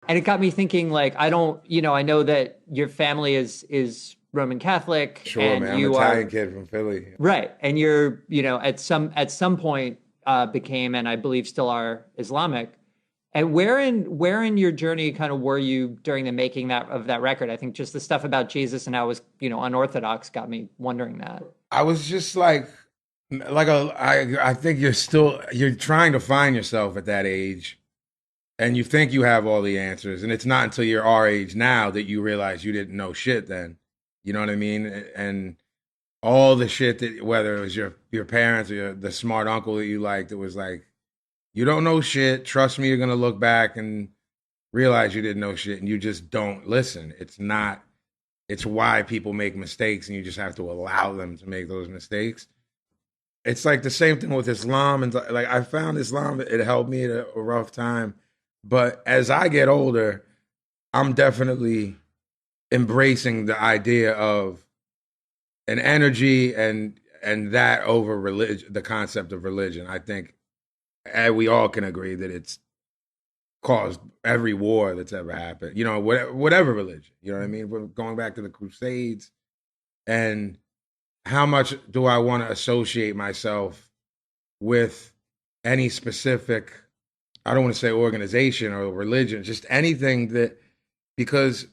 And it got me thinking, like, I don't, I know that your family is Roman Catholic Sure, and man. I'm an you Italian are kid from Philly. right. And you're, at some point became, and I believe still are, Islamic. And where in your journey kind of were you during the making of that record? I think just the stuff about Jesus and how it was, unorthodox got me wondering that. I was just I think you're trying to find yourself at that age, and you think you have all the answers, and it's not until you're our age now that you realize you didn't know shit then. You know what I mean? And all the shit that, whether it was your parents or the smart uncle that you liked, it was like, you don't know shit. Trust me, you're gonna look back and realize you didn't know shit, and you just don't listen. It's not. It's why people make mistakes, and you just have to allow them to make those mistakes. It's like the same thing with Islam, and like I found Islam, it helped me at a rough time, but as I get older, I'm definitely embracing the idea of an energy and that over religion, the concept of religion. I think we all can agree that it's caused every war that's ever happened. Whatever religion. You know what I mean? We're going back to the Crusades, and how much do I want to associate myself with any specific? I don't want to say organization or religion, just anything that, because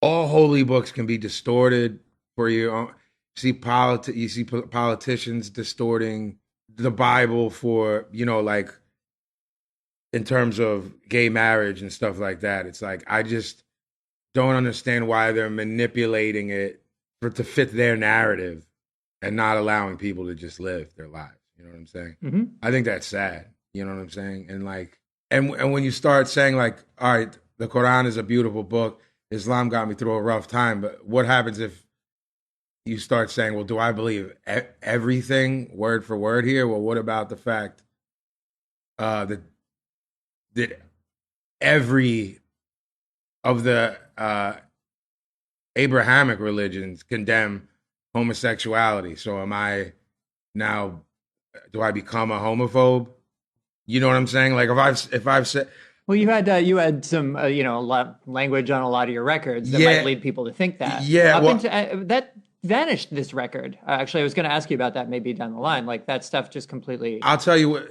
all holy books can be distorted for you. You see politicians distorting the Bible for, like, in terms of gay marriage and stuff like that. It's like, I just don't understand why they're manipulating it to fit their narrative and not allowing people to just live their lives. You know what I'm saying? Hmm. I think that's sad. You know what I'm saying? And like, and when you start saying like, all right, the Quran is a beautiful book. Islam got me through a rough time, but what happens if you start saying, well, do I believe everything word for word here? Well, what about the fact that every of the Abrahamic religions condemn homosexuality? So am I now? Do I become a homophobe? You know what I'm saying? Like, if I've said, Well, you had some a lot language on a lot of your records that might yeah, lead people to think that. yeah, Up well, into that vanished this record. Actually, I was going to ask you about that maybe down the line. Like that stuff just completely. I'll tell you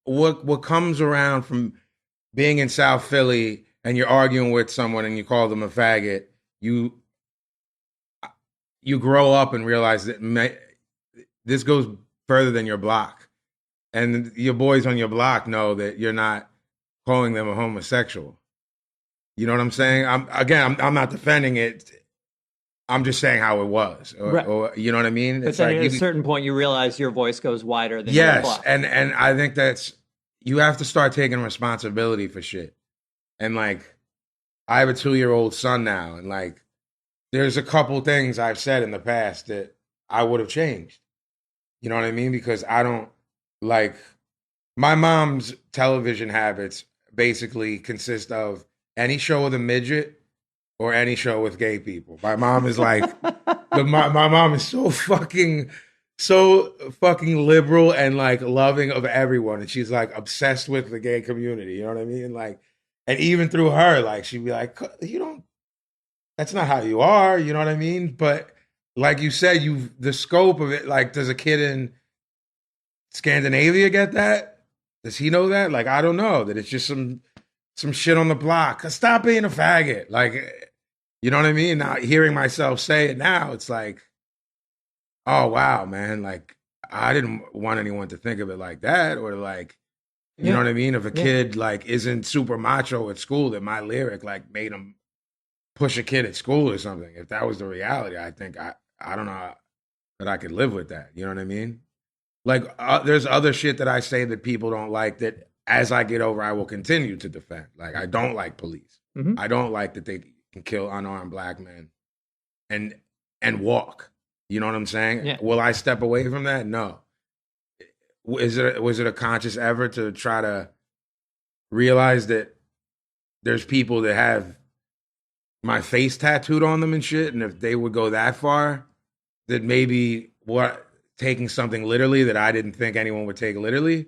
what comes around from being in South Philly and you're arguing with someone and you call them a faggot. You grow up and realize that this goes further than your block, and your boys on your block know that you're not calling them a homosexual. You know what I'm saying? I'm not defending it. I'm just saying how it was, Right. or you know what I mean? But It's then like at a certain point, you realize your voice goes wider than your yes, block. and I think you have to start taking responsibility for shit. And like, I have a 2-year old son now, and like, there's a couple things I've said in the past that I would have changed. You know what I mean? Because I don't like, my mom's television habits basically consist of any show with a midget or any show with gay people. My mom is like, my mom is so fucking liberal and like loving of everyone, and she's like obsessed with the gay community. You know what I mean? Like, and even through her, like, she'd be like, you don't. That's not how you are. You know what I mean? But like you said, the scope of it. Like, does a kid in Scandinavia get that? Does he know that? Like, I don't know. That it's just some shit on the block. Stop being a faggot. Like, you know what I mean? Now hearing myself say it now, it's like, oh wow, man. Like, I didn't want anyone to think of it like that, or like, you know Yeah. what I mean? If a Yeah. kid like isn't super macho at school, that my lyric like made him push a kid at school or something. If that was the reality, I think I don't know that I could live with that. You know what I mean? Like, there's other shit that I say that people don't like, that as I get over, I will continue to defend. Like, I don't like police. Hmm. I don't like that they can kill unarmed black men and walk. You know what I'm saying? Yeah. Will I step away from that? No. Was it a conscious effort to try to realize that there's people that have my face tattooed on them and shit, and if they would go that far, that maybe taking something literally that I didn't think anyone would take literally,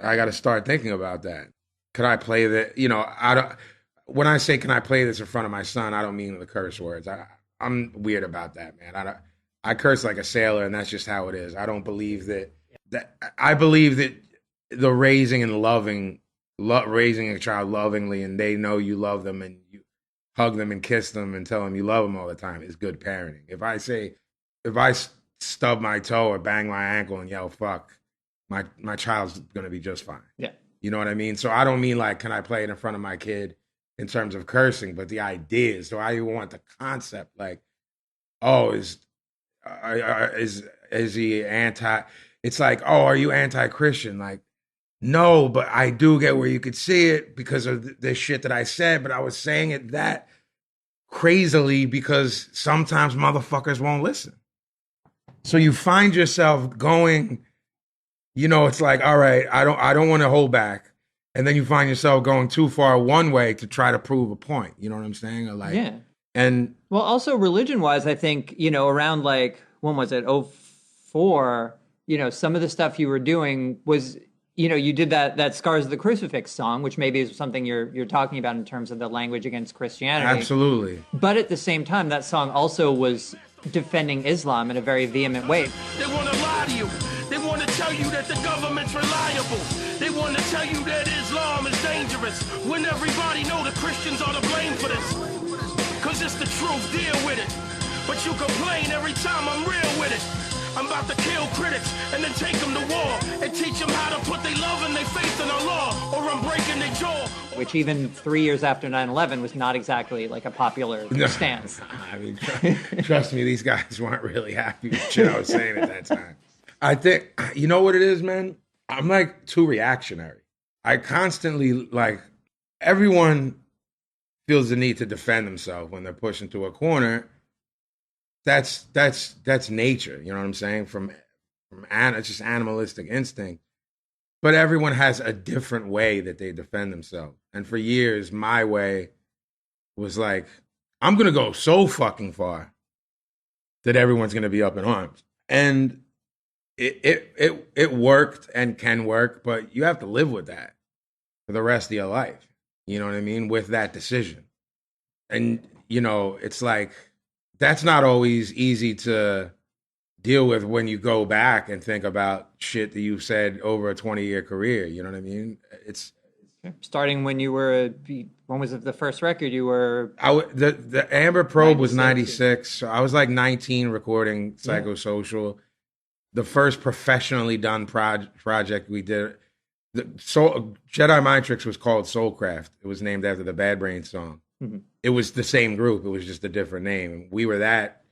I got to start thinking about that. Could I play that? I don't. when I say, can I play this in front of my son, I don't mean the curse words. I'm weird about that, man. I curse like a sailor, and that's just how it is. I don't believe that I believe that the raising and raising a child lovingly, and they know you love them, and you hug them and kiss them and tell them you love them all the time is good parenting. If I stub my toe or bang my ankle and yell fuck, my child's gonna be just fine. Yeah. You know what I mean? So I don't mean like, can I play it in front of my kid in terms of cursing, but the idea. So I want the concept, like, oh, is he anti? It's like, oh, are you anti-Christian? Like, no, but I do get where you could see it because of the shit that I said, but I was saying it that crazily because sometimes motherfuckers won't listen. So you find yourself going, you know, it's like, all right, I don't want to hold back. And then you find yourself going too far one way to try to prove a point. You know what I'm saying? Or like, yeah. And well, also religion wise, I think, you know, around like, when was it? 04, you know, some of the stuff you were doing was, you know, you did that Scars of the Crucifix song, which maybe is something you're talking about in terms of the language against Christianity. Absolutely. But at the same time, that song also was defending Islam in a very vehement way. They want to lie to you. They want to tell you that the government's reliable. They want to tell you that Islam is dangerous, when everybody know the Christians are to blame for this. Cause it's the truth, deal with it. But you complain every time I'm real with it. I'm about to kill critics and then take them to war and teach them how to put their love and their faith in our law, or I'm breaking their jaw. Which even 3 years after 9/11 was not exactly like a popular stance. I mean, trust me, these guys weren't really happy with shit I was saying at that time. I think, you know what it is, man? I'm like too reactionary. I constantly, like, everyone feels the need to defend themselves when they're pushed into a corner. That's nature, you know what I'm saying? It's just animalistic instinct. But everyone has a different way that they defend themselves. And for years, my way was like, I'm gonna go so fucking far that everyone's gonna be up in arms. And it worked and can work, but you have to live with that for the rest of your life. You know what I mean? With that decision. And, you know, it's like, that's not always easy to deal with when you go back and think about shit that you've said over a 20-year career. You know what I mean? It's starting when you were, when was it the first record you were? The Amber Probe was 96. So I was like 19 recording Psychosocial. The first professionally done project we did. Jedi Mind Tricks was called Soulcraft. It was named after the Bad Brain song. Mm-hmm. It was the same group. It was just a different name. We were that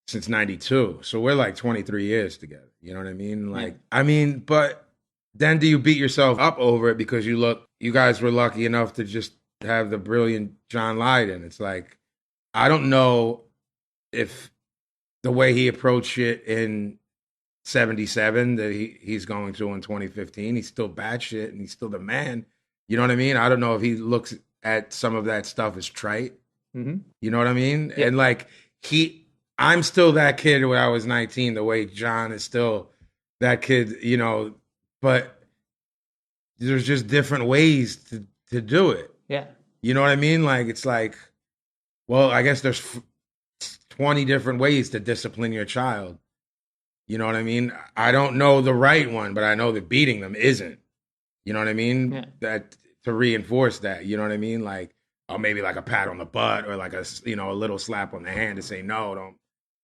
since 92. So we're like 23 years together. You know what I mean? Like, I mean, but then do you beat yourself up over it because you guys were lucky enough to just have the brilliant John Lydon? It's like, I don't know if the way he approached it in 77 that he's going to in 2015, he's still bad shit and he's still the man. You know what I mean? I don't know if he looks at some of that stuff as trite. Mm-hmm. You know what I mean? Yeah. And like, I'm still that kid when I was 19, the way John is still that kid, you know, but there's just different ways to do it. Yeah. You know what I mean? Like, it's like, well, I guess there's 20 different ways to discipline your child. You know what I mean? I don't know the right one, but I know that beating them isn't. You know what I mean? Yeah. That to reinforce that, you know what I mean? Like, or maybe like a pat on the butt or like a little slap on the hand to say, no, don't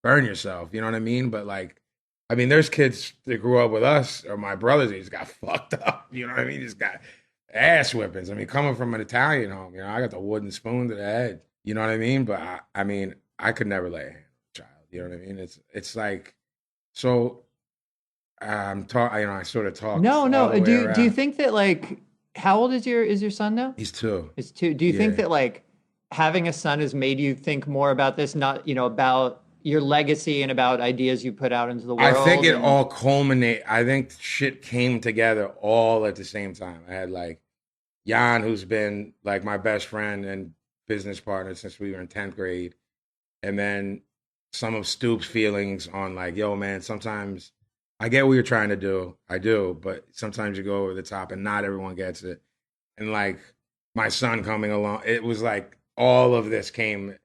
burn yourself. You know what I mean? But like, I mean, there's kids that grew up with us or my brothers, they just got fucked up. You know what I mean? Just got ass whippings. I mean, coming from an Italian home, you know, I got the wooden spoon to the head. You know what I mean? But I mean, I could never lay a hand on a child. You know what I mean? It's like, so I sort of talk. No. Do you think that, like, how old is your son now? He's 2. He's 2. Do you think that, like, having a son has made you think more about this, not, you know, about your legacy and about ideas you put out into the world? I think it all culminated. I think shit came together all at the same time. I had like Jan, who's been like my best friend and business partner since we were in 10th grade. And then some of Stoop's feelings on like, yo, man, sometimes I get what you're trying to do. I do, but sometimes you go over the top and not everyone gets it. And like, my son coming along. It was like all of this came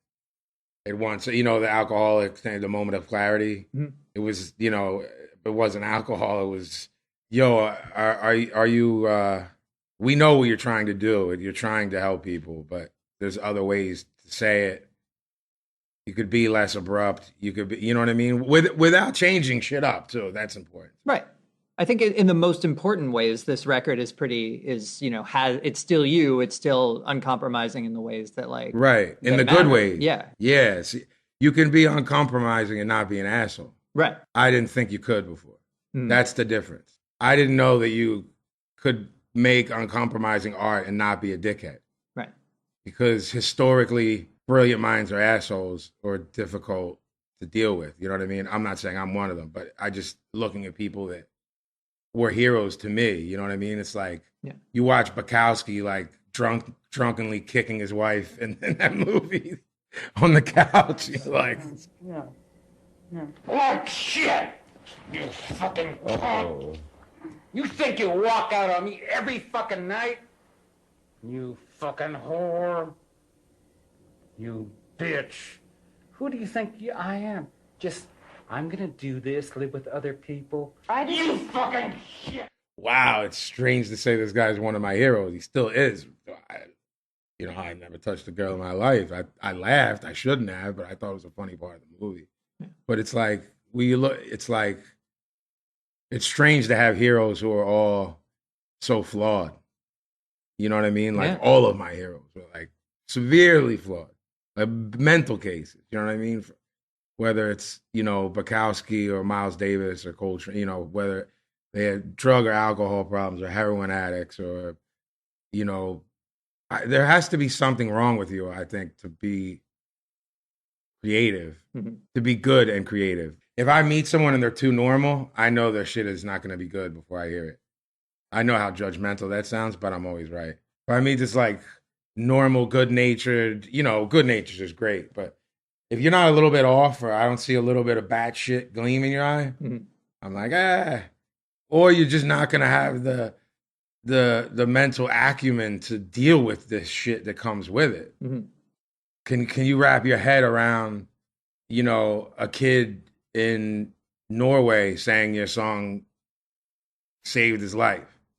at once. You know, the alcoholic thing, the moment of clarity. Mhm. It was, you know, it wasn't alcohol. It was, yo, are you? We know what you're trying to do. You're trying to help people, but there's other ways to say it. You could be less abrupt. You could be, you know what I mean, without changing shit up too. That's important, Right. I think in the most important ways, this record is has it's still you. It's still uncompromising in the ways that like right? In that the good matter. way, Yeah. Yes, you can be uncompromising and not be an asshole. Right. I didn't think you could before. Mm. That's the difference. I didn't know that you could make uncompromising art and not be a dickhead. Right. Because historically, brilliant minds are assholes or difficult to deal with. You know what I mean? I'm not saying I'm one of them, but I just looking at people that were heroes to me. You know what I mean? It's like you watch Bukowski like drunkenly kicking his wife in that movie on the couch. You're like, No. Oh, shit! You fucking cunt! You think you walk out on me every fucking night? You fucking whore! You bitch! Who do you think I am? Just, I'm gonna do this, live with other people. You fucking shit! wow, it's strange to say this guy's one of my heroes. He still is. I never touched a girl in my life. I laughed. I shouldn't have, but I thought it was a funny part of the movie. But it's like it's like it's strange to have heroes who are all so flawed. You know what I mean? Like all of my heroes were like severely flawed, like mental cases. You know what I mean? Whether it's Bukowski or Miles Davis or Coltrane, whether they had drug or alcohol problems or heroin addicts or there has to be something wrong with you, I think, to be creative, to be good and creative. If I meet someone and they're too normal, I know their shit is not going to be good before I hear it. I know how judgmental that sounds, but I'm always right. If I meet this like normal, good-natured, good-natured is great, but if you're not a little bit off or I don't see a little bit of bad shit gleam in your eye, I'm like, or you're just not going to have the mental acumen to deal with this shit that comes with it. Can you wrap your head around, a kid in Norway saying your song saved his life?